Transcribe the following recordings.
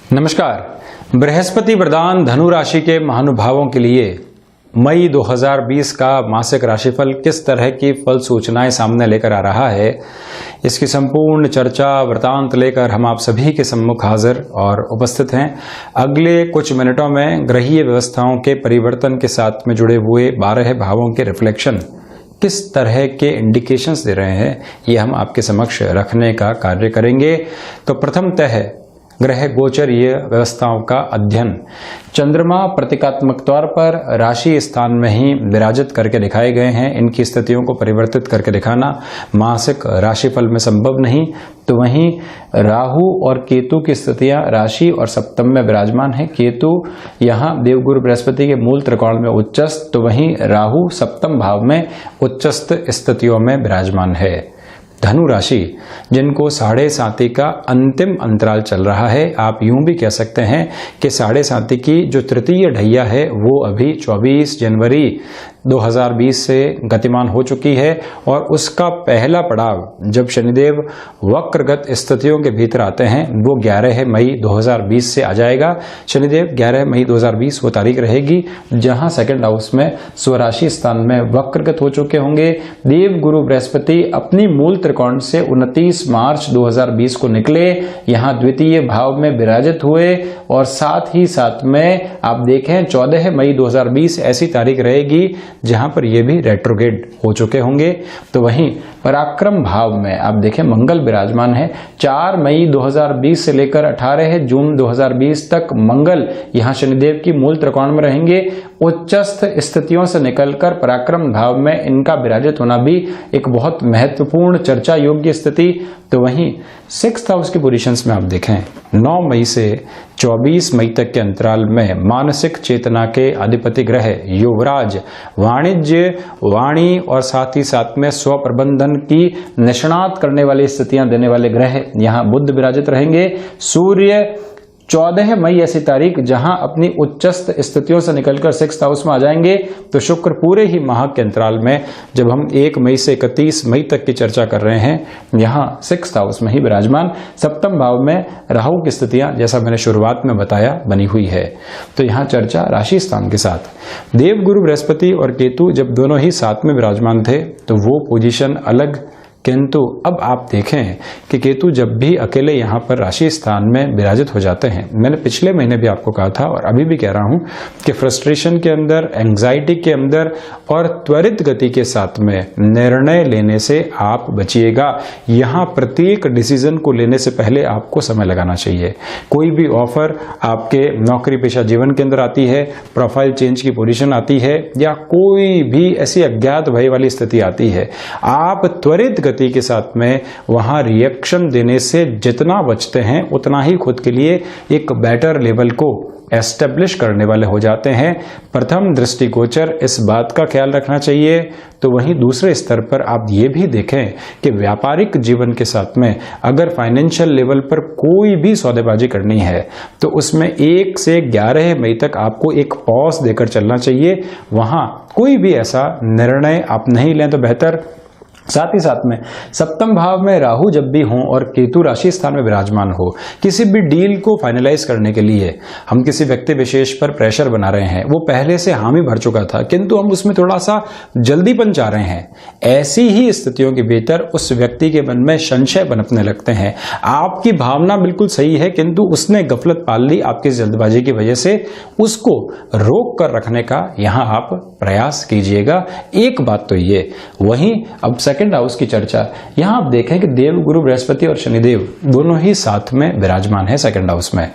नमस्कार। बृहस्पति वरदान धनु राशि के महानुभावों के लिए मई 2020 का मासिक राशिफल किस तरह की फल सूचनाएं सामने लेकर आ रहा है, इसकी संपूर्ण चर्चा वृतांत लेकर हम आप सभी के सम्मुख हाजिर और उपस्थित हैं। अगले कुछ मिनटों में ग्रहीय व्यवस्थाओं के परिवर्तन के साथ में जुड़े हुए 12 भावों के रिफ्लेक्शन किस तरह के इंडिकेशंस दे रहे हैं, ये हम आपके समक्ष रखने का कार्य करेंगे। तो प्रथमतः ग्रह गोचरीय व्यवस्थाओं का अध्ययन। चंद्रमा प्रतीकात्मक तौर पर राशि स्थान में ही विराजित करके दिखाए गए हैं। इनकी स्थितियों को परिवर्तित करके दिखाना मासिक राशिफल में संभव नहीं। तो वहीं राहु और केतु की स्थितियां राशि और सप्तम में विराजमान है। केतु यहाँ देवगुरु बृहस्पति के मूल त्रिकोण में उच्चस्थ, तो वहीं राहु सप्तम भाव में उच्चस्थ स्थितियों में विराजमान है। धनु राशि जिनको 7.5 का अंतिम अंतराल चल रहा है, आप यूं भी कह सकते हैं कि 7.5 की जो तृतीय ढैया है वो अभी 24 जनवरी 2020 से गतिमान हो चुकी है और उसका पहला पड़ाव जब शनिदेव वक्रगत स्थितियों के भीतर आते हैं वो 11 मई 2020 से आ जाएगा। शनिदेव 11 मई 2020 वो तारीख रहेगी जहां सेकंड हाउस में स्वराशि स्थान में वक्रगत हो चुके होंगे। देव गुरु बृहस्पति अपनी मूल त्रिकोण से 29 मार्च 2020 को निकले, यहाँ द्वितीय भाव में विराजित हुए और साथ ही साथ में आप देखें 14 मई 2020 ऐसी तारीख रहेगी जहां पर ये भी रेट्रोग्रेड हो चुके होंगे। तो वहीं पराक्रम भाव में आप देखें मंगल विराजमान है। 4 मई 2020 से लेकर 18 जून 2020 तक मंगल यहां शनिदेव की मूल त्रिकोण में रहेंगे। उच्चस्थ स्थितियों से निकलकर पराक्रम भाव में इनका विराजित होना भी एक बहुत महत्वपूर्ण चर्चा योग्य स्थिति। तो वहीं 6th हाउस की पोजीशंस में आप देखें 9 मई से 24 मई तक के अंतराल में मानसिक चेतना के अधिपति ग्रह युवराज वाणिज्य, वाणी और साथ ही साथ में स्व प्रबंधन की निष्णात करने वाली स्थितियां देने वाले ग्रह यहां बुध विराजित रहेंगे। सूर्य 14 मई ऐसी तारीख जहां अपनी उच्चस्थ स्थितियों से निकलकर 6th हाउस में आ जाएंगे। तो शुक्र पूरे ही माह के अंतराल में जब हम 1 मई से 31 मई तक की चर्चा कर रहे हैं यहां 6th हाउस में ही विराजमान। सप्तम भाव में राहु की स्थितियां जैसा मैंने शुरुआत में बताया बनी हुई है। तो यहां चर्चा राशि स्थान के साथ देव गुरु बृहस्पति और केतु जब दोनों ही साथ में विराजमान थे तो वो पोजीशन अलग, किंतु अब आप देखें कि केतु जब भी अकेले यहां पर राशि स्थान में विराजित हो जाते हैं, मैंने पिछले महीने भी आपको कहा था और अभी भी कह रहा हूं कि फ्रस्ट्रेशन के अंदर, एंग्जाइटी के अंदर और त्वरित गति के साथ में निर्णय लेने से आप बचिएगा। यहां प्रत्येक डिसीजन को लेने से पहले आपको समय लगाना चाहिए। कोई भी ऑफर आपके नौकरी पेशा जीवन के अंदर आती है, प्रोफाइल चेंज की पोजीशन आती है या कोई भी ऐसी अज्ञात भय वाली स्थिति आती है, आप त्वरित गति के साथ में वहां रिएक्शन देने से जितना बचते हैं उतना ही खुद के लिए एक बेटर लेवल को एस्टेब्लिश करने वाले हो जाते हैं। प्रथम दृष्टिगोचर इस बात का ख्याल रखना चाहिए। तो वहीं दूसरे स्तर पर आप ये भी देखें कि व्यापारिक जीवन के साथ में अगर फाइनेंशियल लेवल पर कोई भी सौदेबाजी करनी है तो उसमें 1 से 11 मई तक आपको एक पॉज देकर चलना चाहिए। वहां कोई भी ऐसा निर्णय आप नहीं लें तो बेहतर। साथ ही साथ में सप्तम भाव में राहु जब भी हों और केतु राशि स्थान में विराजमान हो, किसी भी डील को फाइनलाइज करने के लिए हम किसी व्यक्ति विशेष पर प्रेशर बना रहे हैं, वो पहले से हामी भर चुका था किंतु हम उसमें थोड़ा सा जल्दीपन चाह रहे हैं, ऐसी ही स्थितियों के भीतर उस व्यक्ति के मन में संशय बनपने लगते हैं। आपकी भावना बिल्कुल सही है किंतु उसने गफलत पाल ली आपकी जल्दबाजी की वजह से, उसको रोक कर रखने का यहां आप प्रयास कीजिएगा। एक बात तो ये, वहीं अब सेकंड हाउस की चर्चा, यहां आप देखें कि देव गुरु बृहस्पति और शनिदेव दोनों ही साथ में विराजमान है सेकंड हाउस में।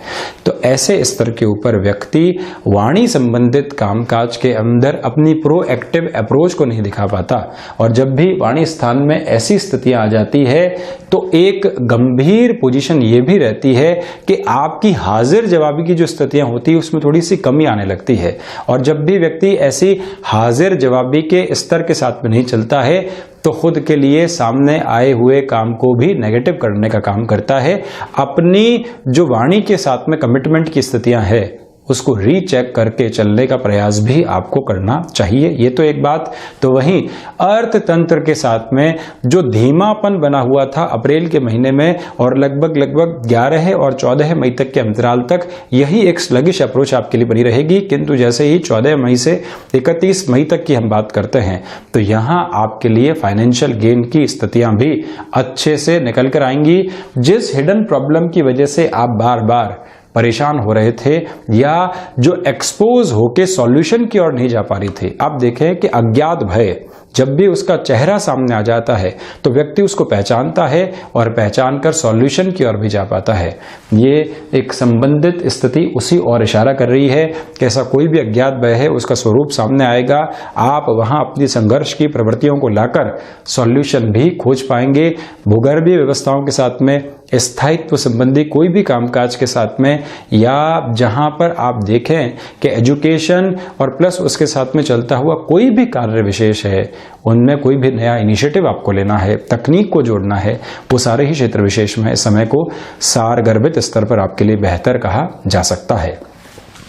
तो ऐसे स्तर के ऊपर व्यक्ति वाणी संबंधित कामकाज के अंदर अपनी प्रोएक्टिव अप्रोच को नहीं दिखा पाता और जब भी वाणी स्थान में ऐसी स्थितियां आ जाती है तो एक गंभीर पोजीशन ये भी रहती है कि आपकी हाजिर जवाबी की जो स्थितियां होती है उसमें थोड़ी सी कमी आने लगती है। और जब भी व्यक्ति ऐसी हाजिर जवाबी के स्तर के साथ में नहीं चलता है तो खुद के लिए सामने आए हुए काम को भी नेगेटिव करने का काम करता है। अपनी जो वाणी के साथ में कमिटमेंट की स्थितियां है उसको रीचेक करके चलने का प्रयास भी आपको करना चाहिए। ये तो एक बात। तो वहीं अर्थतंत्र के साथ में जो धीमापन बना हुआ था अप्रैल के महीने में और लगभग 11 और 14 मई तक के अंतराल तक, यही एक स्लगिश अप्रोच आपके लिए बनी रहेगी। किंतु जैसे ही 14 मई से 31 मई तक की हम बात करते हैं तो यहां आपके लिए फाइनेंशियल गेन की स्थितियां भी अच्छे से निकल कर आएंगी। जिस हिडन प्रॉब्लम की वजह से आप बार बार परेशान हो रहे थे या जो एक्सपोज होके सॉल्यूशन की ओर नहीं जा पा रही थी, आप देखें कि अज्ञात भय जब भी उसका चेहरा सामने आ जाता है तो व्यक्ति उसको पहचानता है और पहचान कर सॉल्यूशन की ओर भी जा पाता है। ये एक संबंधित स्थिति उसी ओर इशारा कर रही है कि ऐसा कोई भी अज्ञात भय है उसका स्वरूप सामने आएगा। आप वहां अपनी संघर्ष की प्रवृत्तियों को लाकर सॉल्यूशन भी खोज पाएंगे। भूगर्भीय व्यवस्थाओं के साथ में, स्थायित्व संबंधी कोई भी कामकाज के साथ में, या जहां पर आप देखें कि एजुकेशन और प्लस उसके साथ में चलता हुआ कोई भी कार्य विशेष है, उनमें कोई भी नया इनिशिएटिव आपको लेना है, तकनीक को जोड़ना है, वो सारे ही क्षेत्र विशेष में इस समय को सारगर्भित स्तर पर आपके लिए बेहतर कहा जा सकता है।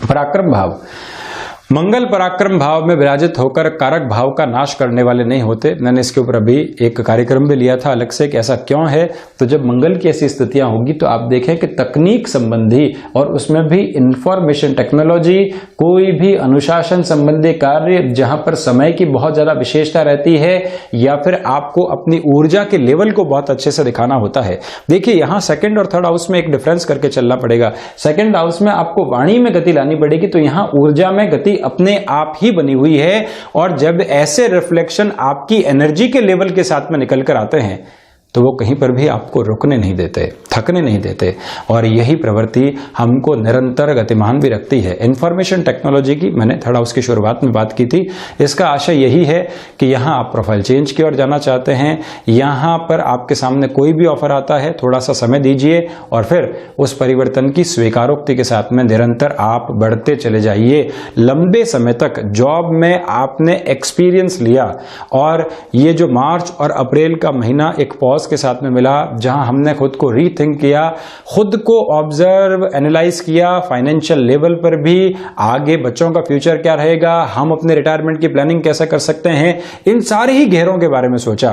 पराक्रम भाव, मंगल पराक्रम भाव में विराजित होकर कारक भाव का नाश करने वाले नहीं होते। मैंने इसके ऊपर अभी एक कार्यक्रम भी लिया था अलग से कि ऐसा क्यों है। तो जब मंगल की ऐसी स्थितियां होगी तो आप देखें कि तकनीक संबंधी और उसमें भी इंफॉर्मेशन टेक्नोलॉजी, कोई भी अनुशासन संबंधी कार्य जहां पर समय की बहुत ज्यादा विशेषता रहती है या फिर आपको अपनी ऊर्जा के लेवल को बहुत अच्छे से दिखाना होता है। देखिए यहां सेकंड और थर्ड हाउस में एक डिफरेंस करके चलना पड़ेगा। सेकंड हाउस में आपको वाणी में गति लानी पड़ेगी, तो यहां ऊर्जा में गति अपने आप ही बनी हुई है। और जब ऐसे रिफ्लेक्शन आपकी एनर्जी के लेवल के साथ में निकल कर आते हैं तो वो कहीं पर भी आपको रुकने नहीं देते, थकने नहीं देते, और यही प्रवृत्ति हमको निरंतर गतिमान भी रखती है। इंफॉर्मेशन टेक्नोलॉजी की मैंने थर्ड हाउस की शुरुआत में बात की थी। इसका आशय यही है कि यहाँ आप प्रोफाइल चेंज की ओर जाना चाहते हैं, यहाँ पर आपके सामने कोई भी ऑफर आता है, थोड़ा सा समय दीजिए और फिर उस परिवर्तन की स्वीकारोक्ति के साथ में निरंतर आप बढ़ते चले जाइए। लंबे समय तक जॉब में आपने एक्सपीरियंस लिया और ये जो मार्च और अप्रैल का महीना एक पॉज के साथ में मिला, जहां हमने खुद को रीथिंक किया, खुद को ऑब्जर्व एनालाइज किया, फाइनेंशियल लेवल पर भी आगे बच्चों का फ्यूचर क्या रहेगा, हम अपने रिटायरमेंट की प्लानिंग कैसे कर सकते हैं, इन सारे ही घेरों के बारे में सोचा।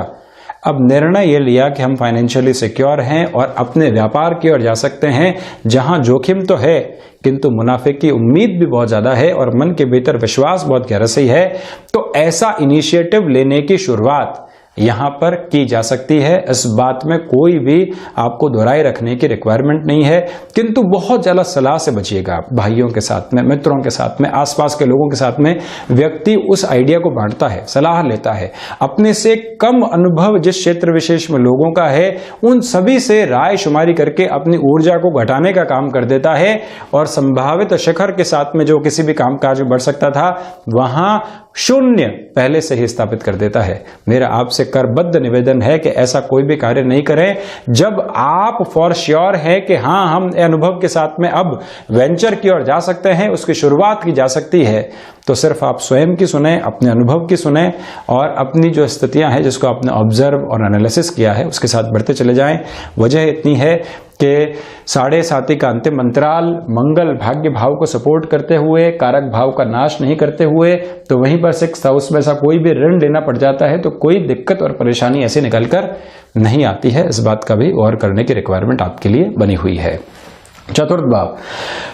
अब निर्णय यह लिया कि हम फाइनेंशियली सिक्योर हैं और अपने व्यापार की ओर जा सकते हैं, जहां जोखिम तो है किंतु मुनाफे की उम्मीद भी बहुत ज्यादा है और मन के भीतर विश्वास बहुत गहरा सही है। तो ऐसा इनिशिएटिव लेने की शुरुआत यहां पर की जा सकती है। इस बात में कोई भी आपको दोहराए रखने की रिक्वायरमेंट नहीं है, किंतु बहुत ज्यादा सलाह से बचिएगा। भाइयों के साथ में, मित्रों के साथ में, आसपास के लोगों के साथ में व्यक्ति उस आइडिया को बांटता है, सलाह लेता है, अपने से कम अनुभव जिस क्षेत्र विशेष में लोगों का है उन सभी से राय शुमारी करके अपनी ऊर्जा को घटाने का काम कर देता है और संभावित शिखर के साथ में जो किसी भी कामकाज में बढ़ सकता था वहां शून्य पहले से ही स्थापित कर देता है। मेरा आपसे करबद्ध निवेदन है कि ऐसा कोई भी कार्य नहीं करें जब आप फॉर श्योर है कि हाँ हम अनुभव के साथ में अब वेंचर की ओर जा सकते हैं, उसकी शुरुआत की जा सकती है। तो सिर्फ आप स्वयं की सुने, अपने अनुभव की सुने और अपनी जो स्थितियां हैं जिसको आपने ऑब्जर्व और एनालिसिस किया है उसके साथ बढ़ते चले जाएं। वजह इतनी है कि 7.5 का अंतिम अंतराल मंगल भाग्य भाव को सपोर्ट करते हुए, कारक भाव का नाश नहीं करते हुए, तो वहीं पर 6th हाउस में ऐसा कोई भी ऋण लेना पड़ जाता है तो कोई दिक्कत और परेशानी ऐसे निकलकर नहीं आती है। इस बात का भी गौर करने की रिक्वायरमेंट आपके लिए बनी हुई है। चतुर्थ भाव,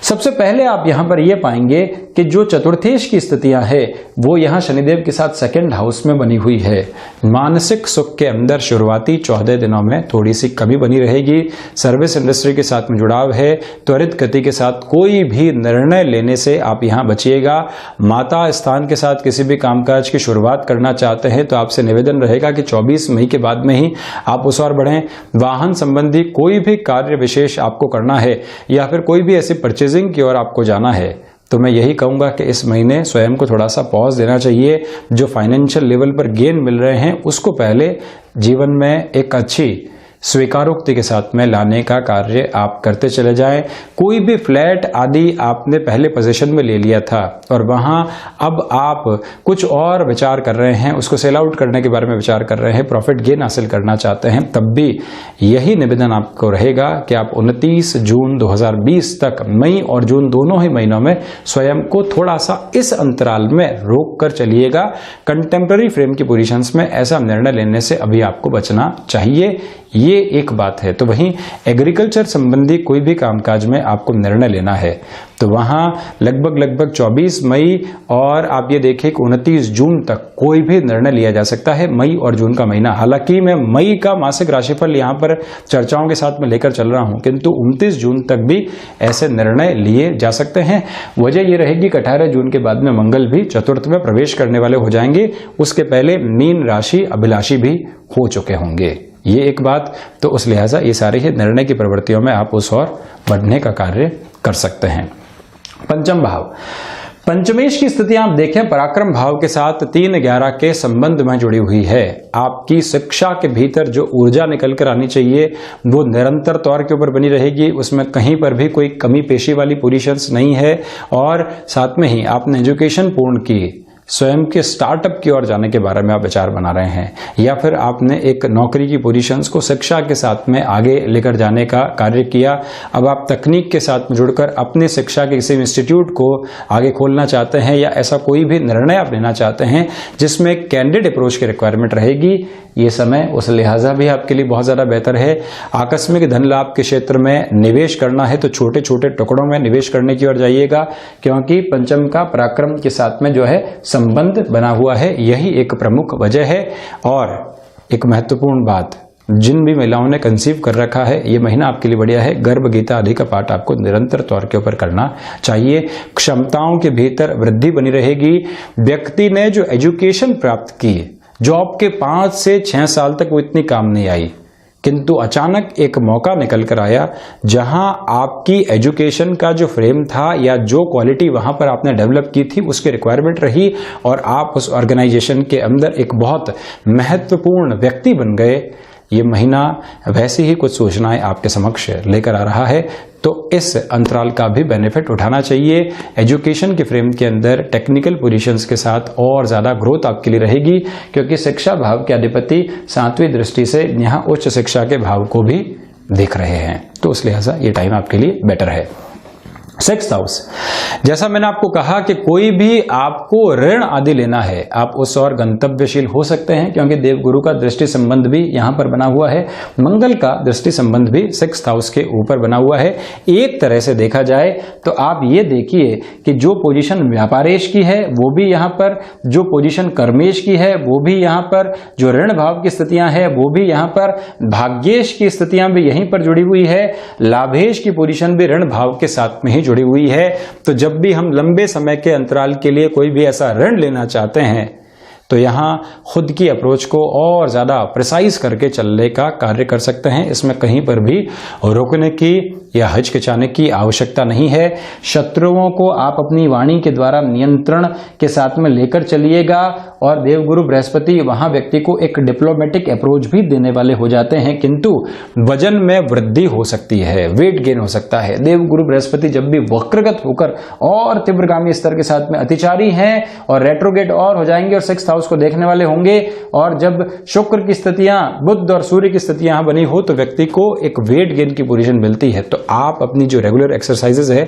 सबसे पहले आप यहां पर यह पाएंगे कि जो चतुर्थेश की स्थितियां हैं वो यहां शनिदेव के साथ 2nd हाउस में बनी हुई है। मानसिक सुख के अंदर शुरुआती 14 दिनों में थोड़ी सी कमी बनी रहेगी। सर्विस इंडस्ट्री के साथ में जुड़ाव है, त्वरित गति के साथ कोई भी निर्णय लेने से आप यहां बचिएगा। माता स्थान के साथ किसी भी कामकाज की शुरुआत करना चाहते हैं तो आपसे निवेदन रहेगा कि 24 मई के बाद में ही आप उस ओर बढ़ें। वाहन संबंधी कोई भी कार्य विशेष आपको करना है या फिर कोई भी ऐसी परचेजिंग की ओर आपको जाना है तो मैं यही कहूंगा कि इस महीने स्वयं को थोड़ा सा पॉज देना चाहिए। जो फाइनेंशियल लेवल पर गेन मिल रहे हैं उसको पहले जीवन में एक अच्छी स्वीकारोक्ति के साथ में लाने का कार्य आप करते चले जाएं। कोई भी फ्लैट आदि आपने पहले पोजीशन में ले लिया था और वहां अब आप कुछ और विचार कर रहे हैं, उसको सेल आउट करने के बारे में विचार कर रहे हैं, प्रॉफिट गेन हासिल करना चाहते हैं, तब भी यही निवेदन आपको रहेगा कि आप 29 जून 2020 तक, मई और जून दोनों ही महीनों में स्वयं को थोड़ा सा इस अंतराल में रोक कर चलिएगा। कंटेम्पररी फ्रेम की पोजीशंस में ऐसा निर्णय लेने से अभी आपको बचना चाहिए, ये एक बात है। तो वहीं एग्रीकल्चर संबंधी कोई भी कामकाज में आपको निर्णय लेना है तो वहां लगभग 24 मई और आप ये देखिए कि 29 जून तक कोई भी निर्णय लिया जा सकता है, मई और जून का महीना। हालांकि मैं मई का मासिक राशिफल यहां पर चर्चाओं के साथ में लेकर चल रहा हूं, किंतु 29 जून तक भी ऐसे निर्णय लिए जा सकते हैं। वजह ये रहेगी कि 18 जून के बाद में मंगल भी चतुर्थ में प्रवेश करने वाले हो जाएंगे, उसके पहले मीन राशि अभिलाषी भी हो चुके होंगे, ये एक बात। तो उस लिहाजा ये सारी ही निर्णय की प्रवृत्तियों में आप उस ओर बढ़ने का कार्य कर सकते हैं। पंचम भाव, पंचमेश की स्थिति आप देखें पराक्रम भाव के साथ 3-11 के संबंध में जुड़ी हुई है। आपकी शिक्षा के भीतर जो ऊर्जा निकल कर आनी चाहिए वो निरंतर तौर के ऊपर बनी रहेगी, उसमें कहीं पर भी कोई कमी पेशी वाली पोजीशंस नहीं है। और साथ में ही आपने एजुकेशन पूर्ण की, स्वयं के स्टार्टअप की ओर जाने के बारे में आप विचार बना रहे हैं, या फिर आपने एक नौकरी की पोजीशंस को शिक्षा के साथ में आगे लेकर जाने का कार्य किया। अब आप तकनीक के साथ जुड़कर अपने शिक्षा के किसी इंस्टीट्यूट को आगे खोलना चाहते हैं, या ऐसा कोई भी निर्णय आप लेना चाहते हैं जिसमें कैंडिड अप्रोच की रिक्वायरमेंट रहेगी, ये समय उस लिहाजा भी आपके लिए बहुत ज्यादा बेहतर है। आकस्मिक धन लाभ के क्षेत्र में निवेश करना है तो छोटे छोटे टुकड़ों में निवेश करने की ओर जाइएगा, क्योंकि पंचम का पराक्रम के साथ में जो है संबंध बना हुआ है, यही एक प्रमुख वजह है। और एक महत्वपूर्ण बात, जिन भी महिलाओं ने कंसीव कर रखा है ये महीना आपके लिए बढ़िया है। गर्भ गीता आदि का पाठ आपको निरंतर तौर के ऊपर करना चाहिए। क्षमताओं के भीतर वृद्धि बनी रहेगी। व्यक्ति ने जो एजुकेशन प्राप्त की, जॉब के 5 से 6 साल तक वो इतनी काम नहीं आई, किंतु अचानक एक मौका निकल कर आया जहां आपकी एजुकेशन का जो फ्रेम था या जो क्वालिटी वहां पर आपने डेवलप की थी उसकी रिक्वायरमेंट रही और आप उस ऑर्गेनाइजेशन के अंदर एक बहुत महत्वपूर्ण व्यक्ति बन गए। ये महीना वैसी ही कुछ सूचनाएं आपके समक्ष लेकर आ रहा है, तो इस अंतराल का भी बेनिफिट उठाना चाहिए। एजुकेशन के फ्रेम के अंदर टेक्निकल पोजीशंस के साथ और ज्यादा ग्रोथ आपके लिए रहेगी, क्योंकि शिक्षा भाव के अधिपति 7वीं दृष्टि से यहाँ उच्च शिक्षा के भाव को भी देख रहे हैं, तो उस लिहाजा ये टाइम आपके लिए बेटर है। 6th हाउस, जैसा मैंने आपको कहा कि कोई भी आपको ऋण आदि लेना है आप उस और गंतव्यशील हो सकते हैं, क्योंकि देवगुरु का दृष्टि संबंध भी यहां पर बना हुआ है। मंगल का दृष्टि संबंध भी 6th हाउस के ऊपर बना हुआ है। एक तरह से देखा जाए तो आप ये देखिए कि जो पोजीशन व्यापारेश की है वो भी यहां पर, जो पोजीशन कर्मेश की है वो भी यहां पर, जो ऋण भाव की स्थितियां हैं वो भी यहां पर, भाग्येश की स्थितियां भी यहीं पर जुड़ी हुई है, लाभेश की पोजीशन भी ऋण भाव के साथ में ही जुड़ी हुई है। तो जब भी हम लंबे समय के अंतराल के लिए कोई भी ऐसा ऋण लेना चाहते हैं तो यहां खुद की अप्रोच को और ज्यादा प्रिसाइज करके चलने का कार्य कर सकते हैं। इसमें कहीं पर भी रुकने की या हिचकिचाने की आवश्यकता नहीं है। शत्रुओं को आप अपनी वाणी के द्वारा नियंत्रण के साथ में लेकर चलिएगा और देवगुरु बृहस्पति वहां व्यक्ति को एक डिप्लोमेटिक अप्रोच भी देने वाले हो जाते हैं, किंतु वजन में वृद्धि हो सकती है, वेट गेन हो सकता है। देवगुरु बृहस्पति जब भी वक्रगत होकर और तीव्रगामी स्तर के साथ में अतिचारी हैं और रेट्रोगेट और हो जाएंगे और 6th हाउस को देखने वाले होंगे, और जब शुक्र की स्थितियां, बुध और सूर्य की स्थितियां यहां बनी हो तो व्यक्ति को एक वेट गेन की पोजीशन मिलती है। तो आप अपनी जो रेगुलर एक्सरसाइजेज है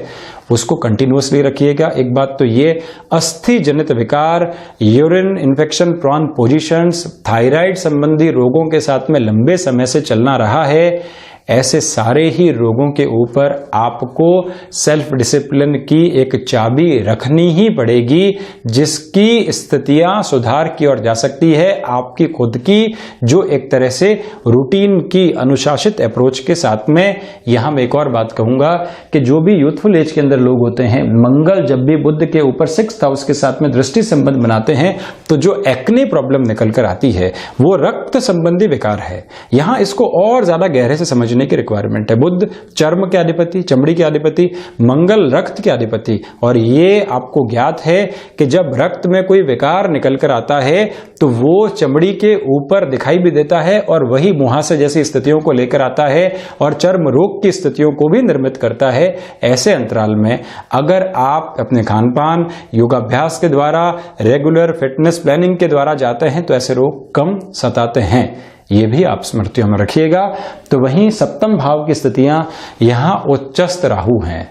उसको कंटिन्यूअसली रखिएगा। एक बात तो ये, अस्थि जनित विकार, urine infection prone positions, thyroid संबंधी रोगों के साथ में लंबे समय से चलना रहा है, ऐसे सारे ही रोगों के ऊपर आपको सेल्फ डिसिप्लिन की एक चाबी रखनी ही पड़ेगी, जिसकी स्थितियां सुधार की ओर जा सकती है। आपकी खुद की जो एक तरह से रूटीन की अनुशासित अप्रोच के साथ में, यहां मैं एक और बात कहूंगा कि जो भी यूथफुल एज के अंदर लोग होते हैं, मंगल जब भी बुध के ऊपर 6th हाउस के साथ में दृष्टि संबंध बनाते हैं तो जो एक्ने प्रॉब्लम निकल कर आती है वो रक्त संबंधी विकार है। यहां इसको और ज्यादा गहरे से समझ समझने की रिक्वायरमेंट है। बुध चर्म के अधिपति, चमड़ी के अधिपति, मंगल रक्त के अधिपति, और ये आपको ज्ञात है कि जब रक्त में कोई विकार निकल कर आता है तो वो चमड़ी के ऊपर दिखाई भी देता है और वही मुहासे जैसी स्थितियों को लेकर आता है और चर्म रोग की स्थितियों को भी निर्मित करता है। ऐसे अंतराल में अगर आप अपने खानपान, योगाभ्यास के द्वारा, रेगुलर फिटनेस प्लानिंग के द्वारा जाते हैं तो ऐसे रोग कम सताते हैं। ये भी आप स्मृतियों में रखिएगा। तो वहीं सप्तम भाव की स्थितियां यहां उच्चस्थ राहु हैं।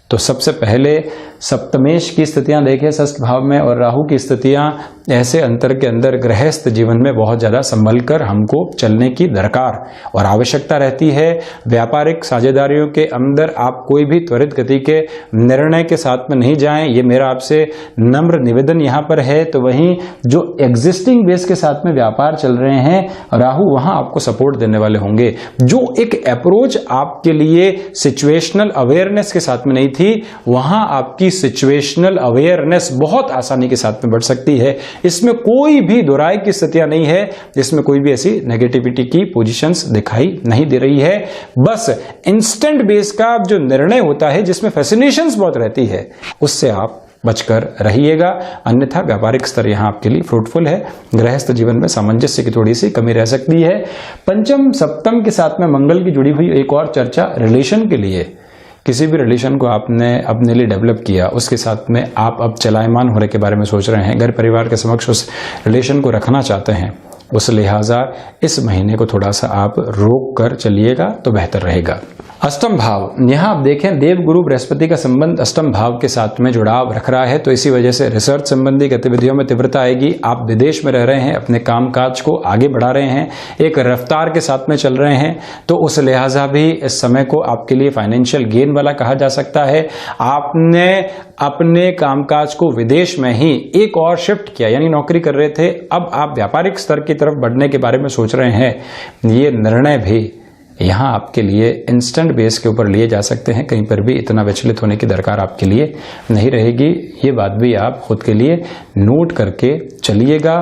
तो सबसे पहले सप्तमेश की स्थितियां देखें षष्ठ भाव में, और राहु की स्थितियां ऐसे अंतर के अंदर गृहस्थ जीवन में बहुत ज्यादा संभल कर हमको चलने की दरकार और आवश्यकता रहती है। व्यापारिक साझेदारियों के अंदर आप कोई भी त्वरित गति के निर्णय के साथ में नहीं जाएं, ये मेरा आपसे नम्र निवेदन यहाँ पर है। तो वहीं जो एग्जिस्टिंग बेस के साथ में व्यापार चल रहे हैं, राहु वहां आपको सपोर्ट देने वाले होंगे। जो एक अप्रोच आपके लिए सिचुएशनल अवेयरनेस के साथ में नहीं थी, वहां आपकी सिचुएशनल अवेयरनेस बहुत आसानी के साथ में बढ़ सकती है। इसमें कोई भी दुराई की स्थितियां नहीं है, इसमें कोई भी ऐसी नेगेटिविटी की पोजीशंस दिखाई नहीं दे रही है। बस इंस्टेंट बेस का जो निर्णय होता है जिसमें फैसिनेशंस बहुत रहती है, उससे आप बचकर रहिएगा। अन्यथा व्यापारिक स्तर यहां आपके लिए फ्रूटफुल है। गृहस्थ जीवन में सामंजस्य की थोड़ी सी कमी रह सकती है। पंचम सप्तम के साथ में मंगल की जुड़ी हुई एक और चर्चा रिलेशन के लिए। किसी भी रिलेशन को आपने अपने लिए डेवलप किया, उसके साथ में आप अब चलायमान होने के बारे में सोच रहे हैं, घर परिवार के समक्ष उस रिलेशन को रखना चाहते हैं, उस लिहाजा इस महीने को थोड़ा सा आप रोक कर चलिएगा तो बेहतर रहेगा। अष्टम भाव, यहां आप देखें देव गुरु बृहस्पति का संबंध अष्टम भाव के साथ में जुड़ाव रख रहा है, तो इसी वजह से रिसर्च संबंधी गतिविधियों में तीव्रता आएगी। आप विदेश में रह रहे हैं, अपने कामकाज को आगे बढ़ा रहे हैं, एक रफ्तार के साथ में चल रहे हैं, तो उस लिहाजा भी इस समय को आपके लिए फाइनेंशियल गेन वाला कहा जा सकता है। आपने अपने कामकाज को विदेश में ही एक और शिफ्ट किया, यानी नौकरी कर रहे थे, अब आप व्यापारिक स्तर की तरफ बढ़ने के बारे में सोच रहे हैं। ये निर्णय भी यहां आपके लिए इंस्टेंट बेस के ऊपर लिए जा सकते हैं, कहीं पर भी इतना विचलित होने की दरकार आपके लिए नहीं रहेगी। ये बात भी आप खुद के लिए नोट करके चलिएगा।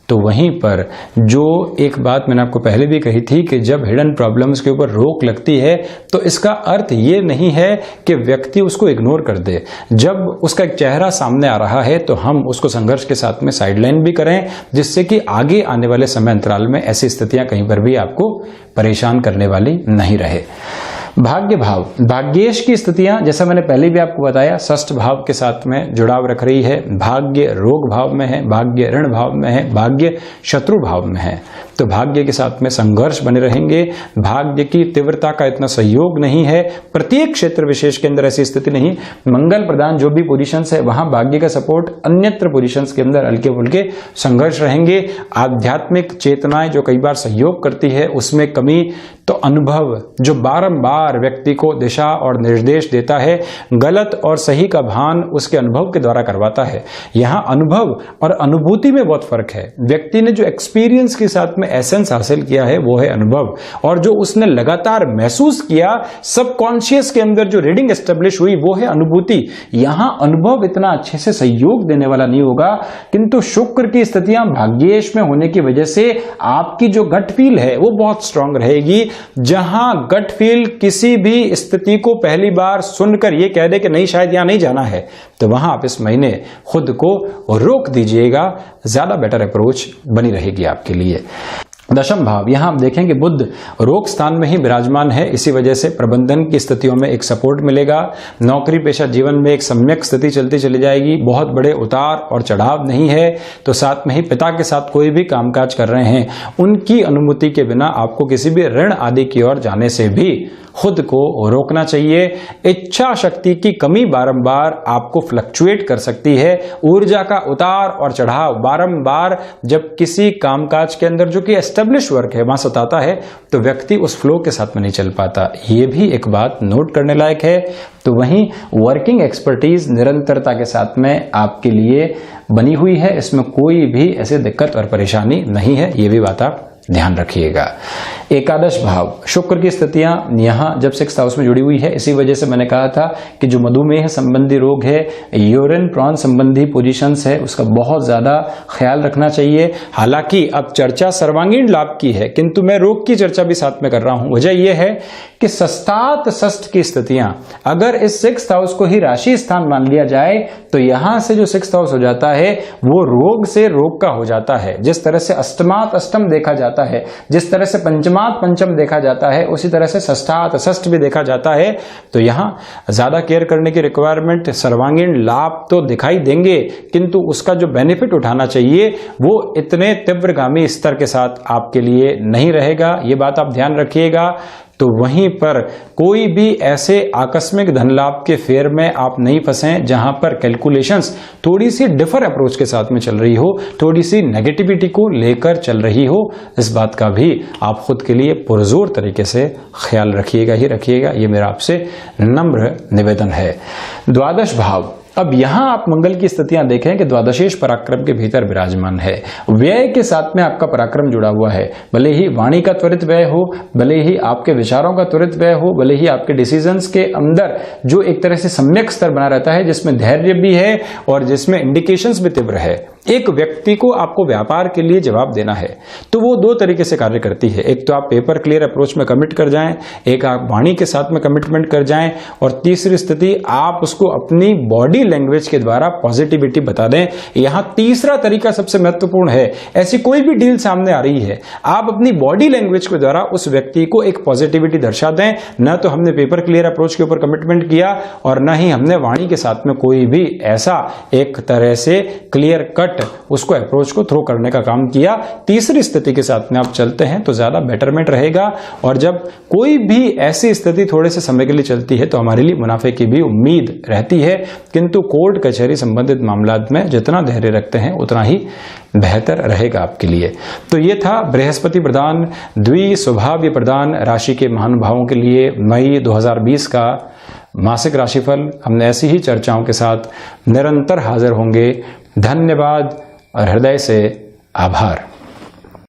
तो वहीं पर जो एक बात मैंने आपको पहले भी कही थी कि जब हिडन प्रॉब्लम्स के ऊपर रोक लगती है तो इसका अर्थ ये नहीं है कि व्यक्ति उसको इग्नोर कर दे। जब उसका एक चेहरा सामने आ रहा है तो हम उसको संघर्ष के साथ में साइडलाइन भी करें, जिससे कि आगे आने वाले समय अंतराल में ऐसी स्थितियां कहीं पर भी आपको परेशान करने वाली नहीं रहे। भाग्य भाव, भाग्येश की स्थितियां जैसा मैंने पहले भी आपको बताया षष्ठ भाव के साथ में जुड़ाव रख रही है। भाग्य रोग भाव में है, भाग्य ऋण भाव में है, भाग्य शत्रु भाव में है। तो भाग्य के साथ में संघर्ष बने रहेंगे। भाग्य की तीव्रता का इतना सहयोग नहीं है, प्रत्येक क्षेत्र विशेष के अंदर ऐसी स्थिति नहीं। मंगल प्रदान जो भी पोजीशंस है वहां भाग्य का सपोर्ट, अन्यत्र पोजीशंस के अंदर हल्के फुल्के संघर्ष रहेंगे। आध्यात्मिक चेतनाएं जो कई बार सहयोग करती है उसमें कमी, तो अनुभव जो बारंबार व्यक्ति को दिशा और निर्देश देता है, गलत और सही का भान उसके अनुभव के द्वारा करवाता है। यहाँ अनुभव और अनुभूति में बहुत फर्क है। व्यक्ति ने जो एक्सपीरियंस के साथ में एसेंस हासिल किया है वो है अनुभव, और जो उसने लगातार महसूस किया सबकॉन्शियस के अंदर जो रीडिंग एस्टेब्लिश हुई वो है अनुभूति। यहां अनुभव इतना अच्छे से सहयोग देने वाला नहीं होगा, किंतु शुक्र की स्थितियां भाग्येश में होने की वजह से आपकी जो गट फील है वो बहुत स्ट्रांग रहेगी। जहां गट फील किसी भी स्थिति को पहली बार सुनकर ये कह दे कि नहीं शायद यहां नहीं जाना है, तो वहां आप इस महीने खुद को रोक दीजिएगा, ज्यादा बेटर अप्रोच बनी रहेगी आपके लिए। दशम भाव, यहां आप देखें कि बुध रोग स्थान में ही विराजमान है, इसी वजह से प्रबंधन की स्थितियों में एक सपोर्ट मिलेगा। नौकरी पेशा जीवन में एक सम्यक स्थिति चलती चली जाएगी, बहुत बड़े उतार और चढ़ाव नहीं है। तो साथ में ही पिता के साथ कोई भी कामकाज कर रहे हैं, उनकी अनुमति के बिना आपको किसी भी ऋण आदि की ओर जाने से भी खुद को रोकना चाहिए। इच्छा शक्ति की कमी बारंबार आपको फ्लक्चुएट कर सकती है। ऊर्जा का उतार और चढ़ाव बारंबार जब किसी कामकाज के अंदर जो कि एस्टेब्लिश वर्क है वहां सताता है, तो व्यक्ति उस फ्लो के साथ में नहीं चल पाता। ये भी एक बात नोट करने लायक है। तो वहीं वर्किंग एक्सपर्टीज निरंतरता के साथ में आपके लिए बनी हुई है, इसमें कोई भी ऐसी दिक्कत और परेशानी नहीं है, ये भी बात आप ध्यान रखिएगा। एकादश भाव शुक्र की स्थितियां यहाँ जब 6th हाउस में जुड़ी हुई है, इसी वजह से मैंने कहा था कि जो मधुमेह संबंधी रोग है, यूरिन प्रॉन संबंधी पोजीशंस है, उसका बहुत ज्यादा ख्याल रखना चाहिए। हालांकि अब चर्चा सर्वांगीण लाभ की है, किंतु मैं रोग की चर्चा भी साथ में कर रहा हूं। वजह यह है कि षष्ठात षष्ठ की स्थितियां अगर इस 6th हाउस को ही राशि स्थान मान लिया जाए तो यहां से जो 6th हाउस हो जाता है वो रोग से रोग का हो जाता है। जिस तरह से अष्टमात अष्टम देखा जाता है, जिस तरह से पंचमात पंचम देखा जाता है, उसी तरह से षष्ठात षष्ठ भी देखा जाता है। तो यहां ज्यादा केयर करने की रिक्वायरमेंट, सर्वांगीण लाभ तो दिखाई देंगे, किंतु उसका जो बेनिफिट उठाना चाहिए वो इतने तीव्रगामी स्तर के साथ आपके लिए नहीं रहेगा। ये बात आप ध्यान रखिएगा। तो वहीं पर कोई भी ऐसे आकस्मिक धन लाभ के फेयर में आप नहीं फंसें जहां पर कैलकुलेशंस थोड़ी सी डिफर अप्रोच के साथ में चल रही हो, थोड़ी सी नेगेटिविटी को लेकर चल रही हो। इस बात का भी आप खुद के लिए पुरजोर तरीके से ख्याल रखिएगा ही रखिएगा। ये मेरा आपसे नम्र निवेदन है। द्वादश भाव, अब यहां आप मंगल की स्थितियां देखें कि द्वादशेश पराक्रम के भीतर विराजमान है। व्यय के साथ में आपका पराक्रम जुड़ा हुआ है। भले ही वाणी का त्वरित व्यय हो, भले ही आपके विचारों का त्वरित व्यय हो, भले ही आपके डिसीजंस के अंदर जो एक तरह से सम्यक स्तर बना रहता है, जिसमें धैर्य भी है और जिसमें इंडिकेशंस भी तीव्र है। एक व्यक्ति को आपको व्यापार के लिए जवाब देना है तो वो दो तरीके से कार्य करती है। एक तो आप पेपर क्लियर अप्रोच में कमिट कर जाएं, एक आप वाणी के साथ में कमिटमेंट कर जाएं, और तीसरी स्थिति आप उसको अपनी बॉडी लैंग्वेज के द्वारा पॉजिटिविटी बता दें। यहां तीसरा तरीका सबसे महत्वपूर्ण है। ऐसी कोई भी डील सामने आ रही है, आप अपनी बॉडी लैंग्वेज के द्वारा उस व्यक्ति को एक पॉजिटिविटी दर्शा दें। न तो हमने पेपर क्लियर अप्रोच के ऊपर कमिटमेंट किया और न ही हमने वाणी के साथ में कोई भी ऐसा एक तरह से क्लियर कट उसको अप्रोच को थ्रो करने का काम किया। तीसरी स्थिति के साथ में आप चलते हैं तो ज्यादा बेटरमेंट रहेगा। और जब कोई भी ऐसी स्थिति थोड़े से समय के लिए चलती है तो हमारे लिए मुनाफे की भी उम्मीद रहती है, किंतु कोर्ट कचहरी संबंधित मामलात में जितना धैर्य रखते हैं उतना ही बेहतर रहेगा आपके लिए। तो ये था बृहस्पति प्रदान द्विस्वभाव्य प्रदान राशि के महानुभावों के लिए मई 2020 का मासिक राशिफल। हमने ऐसी ही चर्चाओं के साथ निरंतर हाजिर होंगे। धन्यवाद और हृदय से आभार।